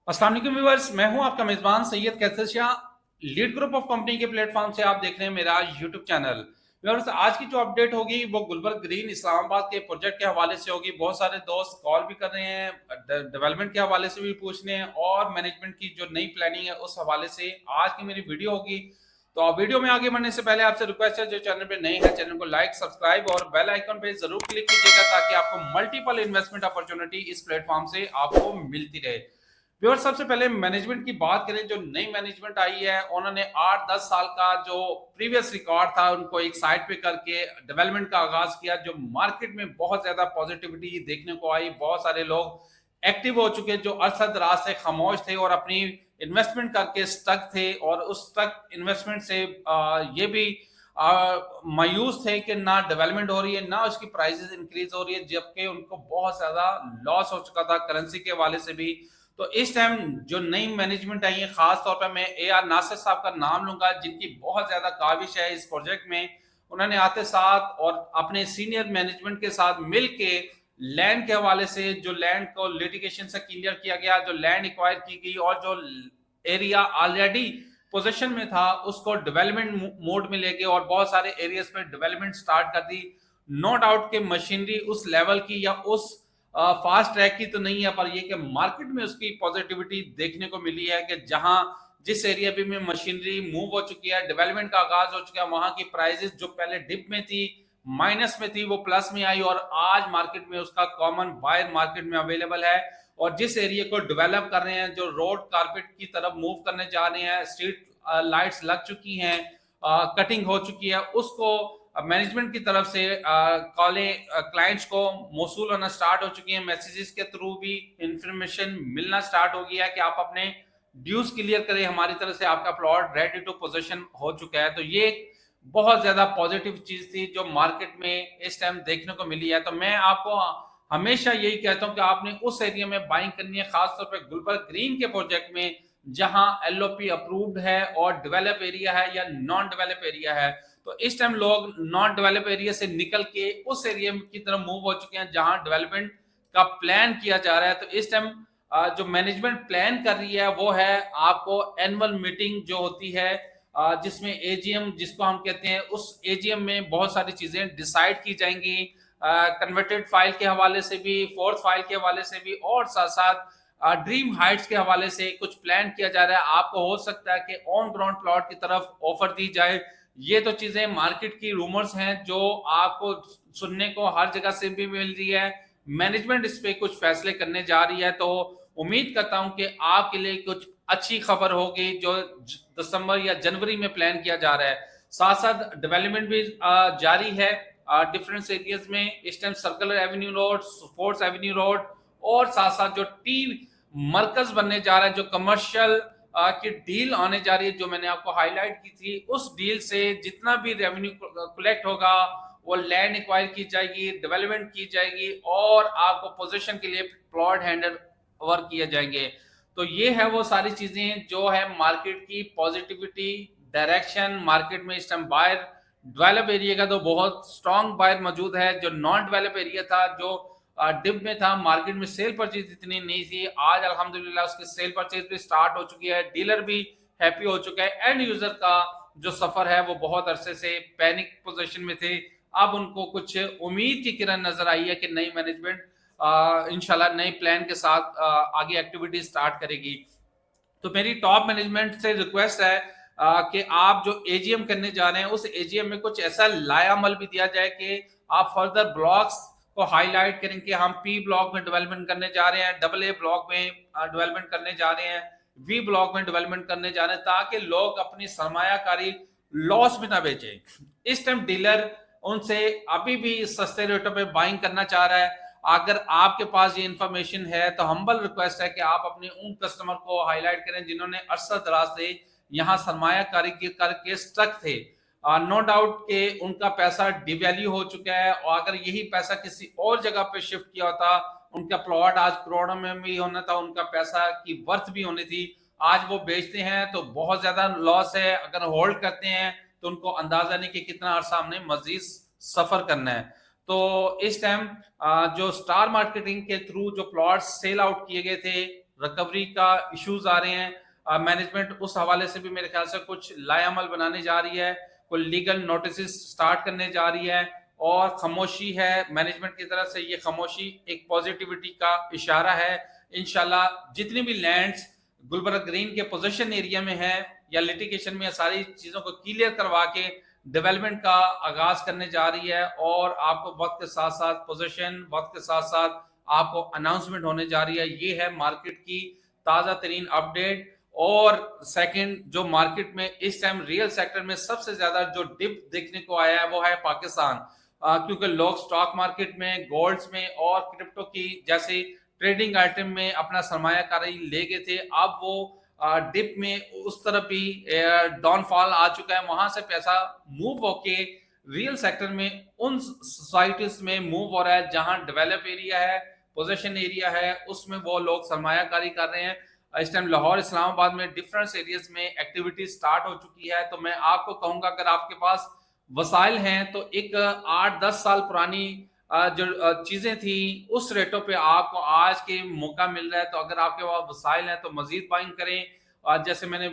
अस्सलाम वालेकुम व्यूअर्स, मैं हूं आपका मेजबान Syed Kaiser Shah. Lead group of company के प्लेटफॉर्म से आप देख रहे हैं मेरा यूट्यूब चैनल। व्यूअर्स, आज की जो अपडेट होगी वो गुलबर्ग ग्रीन इस्लामाबाद के प्रोजेक्ट के हवाले से होगी। बहुत सारे दोस्त कॉल भी कर रहे हैं, डेवलपमेंट के हवाले से भी पूछ रहे हैं और मैनेजमेंट की जो नई प्लानिंग है उस हवाले से आज की मेरी वीडियो होगी। तो आप वीडियो में आगे बढ़ने से पहले आपसे रिक्वेस्ट है, जो चैनल पे नए हैं चैनल को लाइक, सब्सक्राइब और बेल आइकन पे जरूर क्लिक कीजिएगा ताकि आपको मल्टीपल इन्वेस्टमेंट अपॉर्चुनिटी इस प्लेटफॉर्म से आपको मिलती रहे। व्यूअर, सबसे पहले मैनेजमेंट की बात करें। जो नई मैनेजमेंट आई है उन्होंने 8-10 साल का जो प्रीवियस रिकॉर्ड था उनको एक साइड पे करके डेवलपमेंट का आगाज किया। जो मार्केट में बहुत ज्यादा पॉजिटिविटी देखने को आई, बहुत सारे लोग एक्टिव हो चुके जो अरसद दराज से खामोश थे और अपनी इन्वेस्टमेंट करके स्टक थे और उस स्टक इन्वेस्टमेंट से ये भी मायूस थे कि ना डेवलपमेंट हो रही है ना उसकी प्राइसेस इंक्रीज हो रही है, जबकि उनको बहुत ज्यादा लॉस हो चुका था करेंसी के हवाले से भी। तो इस टाइम जो नई मैनेजमेंट आई है, खास तौर पर मैं ए आर नासिर साहब का नाम लूंगा जिनकी बहुत ज्यादा काविश है इस प्रोजेक्ट में। उन्होंने आते साथ और अपने सीनियर मैनेजमेंट के साथ मिलके लैंड के हवाले से, जो लैंड को लिटिगेशन से क्लियर किया गया, जो लैंड एक्वायर की गई और जो एरिया ऑलरेडी पोजीशन में था उसको डेवलपमेंट मोड में लेके और बहुत सारे एरियाज पे डेवलपमेंट स्टार्ट कर दी। नो डाउट के मशीनरी उस लेवल की या उस फास्ट ट्रैक की तो नहीं है, पर ये कि मार्केट में उसकी पॉजिटिविटी देखने को मिली है कि जहां जिस एरिया भी में मशीनरी मूव हो चुकी है, डेवलपमेंट का आगाज हो चुका है, वहां की प्राइसेस जो पहले डिप में थी, माइनस में थी, वो प्लस में आई और आज मार्केट में उसका कॉमन बायर मार्केट में अवेलेबल है। और जिस एरिया को डेवलप कर रहे हैं, जो रोड कारपेट की तरफ मूव करने जा रहे हैं, स्ट्रीट लाइट्स लग चुकी हैं, कटिंग हो चुकी है, उसको मैनेजमेंट की तरफ से कॉलें क्लाइंट्स को मौसूल होना स्टार्ट हो चुकी है। मैसेजेस के थ्रू भी इंफॉर्मेशन मिलना स्टार्ट हो गया है कि आप अपने ड्यूज क्लियर करें, हमारी तरफ से आपका प्लॉट रेडी टू पोजीशन हो चुका है। तो ये एक बहुत ज्यादा पॉजिटिव चीज थी जो मार्केट में इस टाइम देखने को मिली है। तो मैं आपको हमेशा यही कहता हूं कि आपने उस एरिया में बाइंग करनी है, खासतौर पर गुलबर्ग ग्रीन के प्रोजेक्ट में जहां एलओपी अप्रूव्ड है और डेवलप एरिया है या नॉन डेवलप एरिया है। तो इस टाइम लोग नॉन डेवलप एरिया से निकल के उस एरिया की तरफ मूव हो चुके हैं जहां डेवलपमेंट का प्लान किया जा रहा है। तो इस टाइम जो मैनेजमेंट प्लान कर रही है वो है आपको एनुअल मीटिंग जो होती है, जिसमें एजीएम जिसको हम कहते हैं, उस एजीएम में बहुत सारी चीजें डिसाइड की जाएंगी, कन्वर्टेड फाइल के हवाले से भी, फोर्थ फाइल के हवाले से भी और साथ साथ ड्रीम हाइट्स के हवाले से कुछ प्लान किया जा रहा है। आपको हो सकता है कि ऑन ग्राउंड प्लॉट की तरफ ऑफर दी जाए। ये तो चीजें मार्केट की रूमर्स हैं जो आपको सुनने को हर जगह से भी मिल रही है। मैनेजमेंट इस पे कुछ फैसले करने जा रही है, तो उम्मीद करता हूं कि आपके लिए कुछ अच्छी खबर होगी जो दिसंबर या जनवरी में प्लान किया जा रहा है। साथ साथ डेवलपमेंट भी जारी है डिफरेंट एरियाज में। इस time circular Avenue road, sports Avenue road और साथ साथ जो टी मरकज बनने जा रहा है, जो कमर्शियल की डील आने जा रही है, जो मैंने आपको हाईलाइट की थी, उस डील से जितना भी रेवेन्यू कलेक्ट होगा वो लैंड एक्वायर की जाएगी, डेवलपमेंट की जाएगी और आपको पोजीशन के लिए प्लॉट हैंड ओवर किए जाएंगे। तो ये है वो सारी चीजें जो है मार्केट की पॉजिटिविटी डायरेक्शन। मार्केट में इस टाइम बायर डेवलप एरिया का तो बहुत स्ट्रॉन्ग बायर मौजूद है। जो नॉन डेवलप एरिया था, जो डिप में था, मार्केट में सेल परचेज इतनी नहीं थी, आज अल्हम्दुलिल्लाह उसकी सेल परचेज भी स्टार्ट हो चुकी है, डीलर भी हैप्पी हो चुका है। एंड यूजर का जो सफर है वो बहुत अरसे से पैनिक पोजीशन में थे, अब उनको कुछ उम्मीद की किरण नजर आई है कि नई मैनेजमेंट इंशाल्लाह नए प्लान के साथ आगे एक्टिविटी स्टार्ट करेगी। तो मेरी टॉप मैनेजमेंट से रिक्वेस्ट है कि आप जो एजीएम करने जा रहे हैं उस एजीएम में कुछ ऐसा लायामल भी दिया जाए कि आप फर्दर ब्लॉक्स को हाईलाइट करें कि हम पी ब्लॉक में डेवलपमेंट करने जा रहे हैं, डबल ए ब्लॉक में डेवलपमेंट करने जा रहे हैं, वी ब्लॉक में डेवलपमेंट करने जा रहे हैं, ताकि लोग अपनी सरमायाकारी लॉस में ना बेचें। इस टाइम डीलर उनसे अभी भी सस्ते रेटों पे बाइंग करना चाह रहा है। अगर आपके पास ये इंफॉर्मेशन है तो हम्बल रिक्वेस्ट है कि आप अपने उन कस्टमर को हाईलाइट करें जिन्होंने अरसा दराज से यहाँ सरमायाकारी करके स्टक थे। नो डाउट के उनका पैसा डिवैल्यू हो चुका है और अगर यही पैसा किसी और जगह पे शिफ्ट किया होता, उनका प्लॉट आज करोड़ों में भी होना था, उनका पैसा की वर्थ भी होनी थी। आज वो बेचते हैं तो बहुत ज्यादा लॉस है, अगर होल्ड करते हैं तो उनको अंदाजा नहीं कि कितना अर्सा हमने मजीद सफर करना है। तो इस टाइम जो स्टार मार्केटिंग के थ्रू जो प्लॉट सेल आउट किए गए थे रिकवरी का इश्यूज आ रहे हैं। मैनेजमेंट उस हवाले से भी मेरे ख्याल से कुछ लाएअमल बनाने जा रही है, कोई लीगल नोटिस स्टार्ट करने जा रही है, और खामोशी है मैनेजमेंट की तरफ से। ये खामोशी एक पॉजिटिविटी का इशारा है। इंशाल्लाह जितनी भी लैंड्स गुलबर्ग ग्रीन के पोजीशन एरिया में है या लिटिगेशन में, सारी चीजों को क्लियर करवा के डेवलपमेंट का आगाज करने जा रही है, और आपको वक्त के साथ साथ पोजीशन, वक्त के साथ साथ आपको अनाउंसमेंट होने जा रही है। ये है मार्केट की ताजा तरीन अपडेट। और सेकंड, जो मार्केट में इस टाइम रियल सेक्टर में सबसे ज्यादा जो डिप देखने को आया है वो है पाकिस्तान। क्योंकि लोग स्टॉक मार्केट में, गोल्ड्स में और क्रिप्टो की जैसे ट्रेडिंग आइटम में अपना सरमायाकारी ले गए थे, अब वो डिप में उस तरफ भी डाउनफॉल आ चुका है। वहां से पैसा मूव होके रियल सेक्टर में उन सोसाइटीज में मूव हो रहा है जहां डेवलप एरिया है, पोजेशन एरिया है, उसमें वो लोग सरमायाकारी कर रहे हैं। इस टाइम लाहौर, इस्लामाबाद में डिफरेंट एरियाज में एक्टिविटी स्टार्ट हो चुकी है। तो मैं आपको कहूंगा, अगर आपके पास वसाइल हैं तो एक 8-10 साल पुरानी जो चीजें थी उस रेटों पे आपको आज के मौका मिल रहा है। तो अगर आपके पास वसाइल हैं तो मजीद बाइंग करें। जैसे मैंने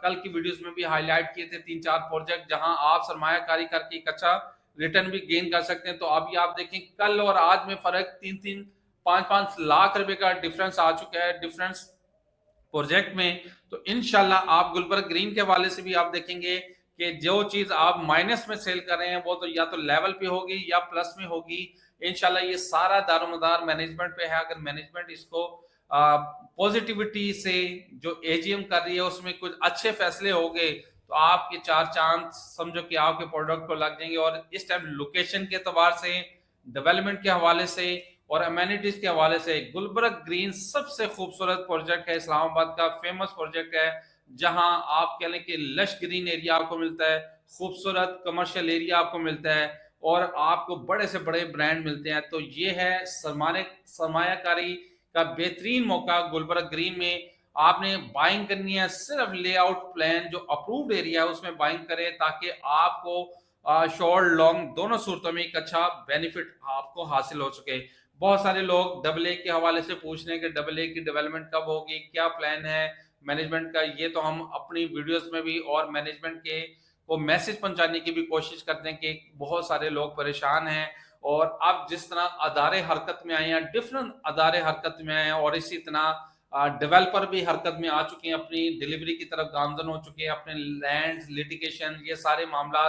कल की वीडियोस में भी हाईलाइट किए थे 3-4 प्रोजेक्ट जहां आप सरमायाकारी करके एक अच्छा रिटर्न भी गेन कर सकते हैं। तो अभी आप देखें कल और आज में फर्क 3-3, 5-5 लाख रुपए का डिफरेंस आ चुका है डिफरेंस प्रोजेक्ट में। तो इंशाल्लाह आप गुलबर्ग ग्रीन के हवाले से भी आप देखेंगे कि जो चीज आप माइनस में सेल कर रहे हैं वो तो या तो लेवल पे होगी या प्लस में होगी। इंशाल्लाह ये सारा दारोमदार मैनेजमेंट पे है। अगर मैनेजमेंट इसको पॉजिटिविटी से जो एजीएम कर रही है उसमें कुछ अच्छे फैसले हो गए तो आपके 4 चांद समझो कि आपके प्रोडक्ट को लग जाएंगे। और इस टाइम लोकेशन के एतबार से, डेवलपमेंट के हवाले से और अमेनिटीज के हवाले से गुलबर्ग ग्रीन सबसे खूबसूरत प्रोजेक्ट है। इस्लामाबाद का फेमस प्रोजेक्ट है जहां आप कह लें कि लश ग्रीन एरिया आपको मिलता है, खूबसूरत कमर्शियल एरिया आपको मिलता है, और आपको बड़े से बड़े ब्रांड मिलते हैं। तो ये है सरमायाकारी का बेहतरीन मौका गुलबर्ग ग्रीन में। आपने बाइंग करनी है, सिर्फ लेआउट प्लान जो अप्रूव्ड एरिया है उसमें बाइंग करें ताकि आपको शॉर्ट लॉन्ग दोनों सूरतों में एक अच्छा बेनिफिट आपको हासिल हो सके। बहुत सारे लोग डबल ए के हवाले से पूछ रहे हैं कि डबल ए की डेवलपमेंट कब होगी, क्या प्लान है मैनेजमेंट का। ये तो हम अपनी वीडियोस में भी और मैनेजमेंट के को मैसेज पहुंचाने की भी कोशिश करते हैं कि बहुत सारे लोग परेशान हैं। और अब जिस तरह अदारे हरकत में आए हैं, डिफरेंट अदारे हरकत में आए हैं, और इसी तरह डेवलपर भी हरकत में आ चुके हैं, अपनी डिलीवरी की तरफ गामजन हो चुके हैं, अपने लैंड लिटिगेशन ये सारे मामला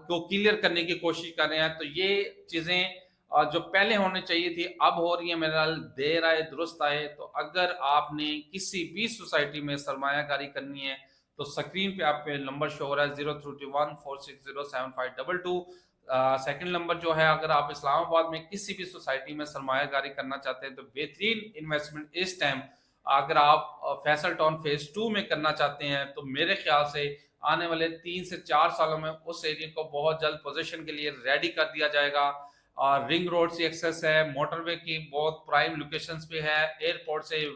को क्लियर करने की कोशिश कर रहे हैं। तो ये चीजें जो पहले होने चाहिए थी अब हो रही है। मेरे ख्याल देर आए दुरुस्त आए। तो अगर आपने किसी भी सोसाइटी में सरमायाकारी करनी है तो स्क्रीन पे आप पे नंबर शो हो रहा है 0314607522। सेकंड नंबर जो है, अगर आप इस्लामाबाद में किसी भी सोसाइटी में सरमायाकारी करना चाहते हैं तो बेहतरीन इन्वेस्टमेंट इस टाइम, अगर आप फैसल टाउन फेज 2 में करना चाहते हैं तो मेरे ख्याल से आने वाले 3 से 4 सालों में उस एरिया को बहुत जल्द पोजीशन के लिए रेडी कर दिया जाएगा। और रिंग रोड से एक्सेस है, मोटरवे की बहुत प्राइम लोकेशंस पे है, एयरपोर्ट से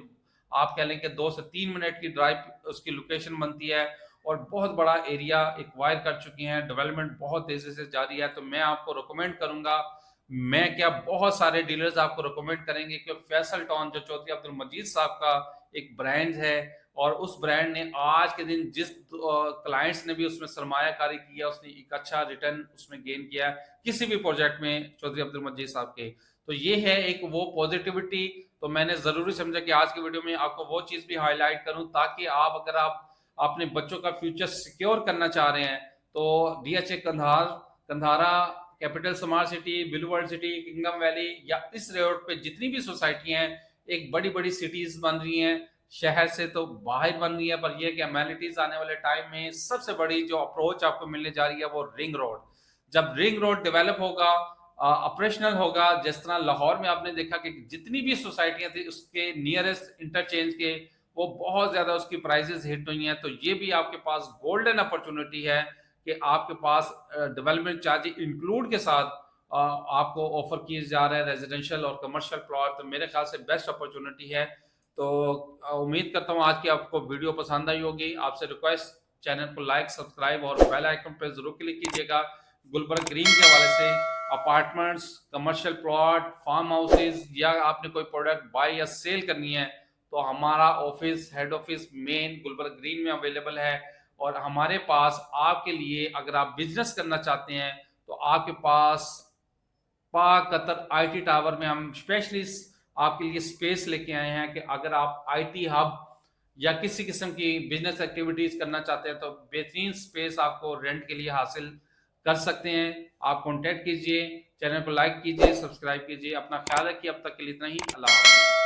आप कह लें कि 2 से 3 मिनट की ड्राइव उसकी लोकेशन बनती है, और बहुत बड़ा एरिया एक्वायर कर चुकी हैं। डेवलपमेंट बहुत तेजी से जारी है। तो मैं आपको रिकमेंड करूंगा, मैं क्या बहुत सारे डीलर्स आपको रिकमेंड करेंगे कि फैसल टाउन जो चौधरी अब्दुल मजीद साहब का एक ब्रांड है, और उस ब्रांड ने आज के दिन जिस क्लाइंट्स ने भी उसमें सरमायाकारी किया उसने एक अच्छा रिटर्न उसमें गेन किया किसी भी प्रोजेक्ट में चौधरी अब्दुल मजीद साहब के। तो ये है एक वो पॉजिटिविटी। तो मैंने जरूरी समझा कि आज की वीडियो में आपको वो चीज भी हाईलाइट करूं ताकि आप, अगर आप अपने बच्चों का फ्यूचर सिक्योर करना चाह रहे हैं तो DHA Kandhara, Capital Smart City, Blue World City, Kingdom Valley या इस रोड पे जितनी भी सोसाइटियां हैं, एक बड़ी बड़ी सिटीज बन रही हैं, शहर से तो बाहर बन रही है। पर यह कि अमेनिटीज आने वाले टाइम में सबसे बड़ी जो अप्रोच आपको मिलने जा रही है वो रिंग रोड। जब रिंग रोड डेवलप होगा, ऑपरेशनल होगा, जिस तरह लाहौर में आपने देखा कि जितनी भी सोसाइटियां थी उसके नियरेस्ट इंटरचेंज के वो बहुत ज्यादा उसकी प्राइसेस हिट हुई हैं। तो ये भी आपके पास गोल्डन अपॉर्चुनिटी है कि आपके पास डेवलपमेंट चार्ज इंक्लूड के साथ आपको ऑफर किए जा रहे हैं रेजिडेंशियल और कमर्शियल प्लॉट। तो मेरे ख्याल से बेस्ट अपॉर्चुनिटी है। तो उम्मीद करता हूँ आज की आपको वीडियो पसंद आई होगी। आपसे रिक्वेस्ट, चैनल को लाइक, सब्सक्राइब और बेल आइकन पर जरूर क्लिक कीजिएगा। गुलबर्ग ग्रीन के हवाले से apartments, commercial plot, farm houses या आपने कोई प्रोडक्ट बाय या सेल करनी है तो हमारा office, head office main Gulberg Green में अवेलेबल है। और हमारे पास आपके लिए, अगर आप बिजनेस करना चाहते हैं तो आपके पास पाक कतर आईटी टावर में हम स्पेशलिस्ट आपके लिए स्पेस लेके आए हैं कि अगर आप आईटी हब या किसी किस्म की बिजनेस एक्टिविटीज करना चाहते हैं तो बेहतरीन स्पेस आपको रेंट के लिए हासिल कर सकते हैं। आप कॉन्टेक्ट कीजिए, चैनल को लाइक कीजिए, सब्सक्राइब कीजिए। अपना ख्याल रखिए। अब तक के लिए इतना ही। अल्लाह हाफिज।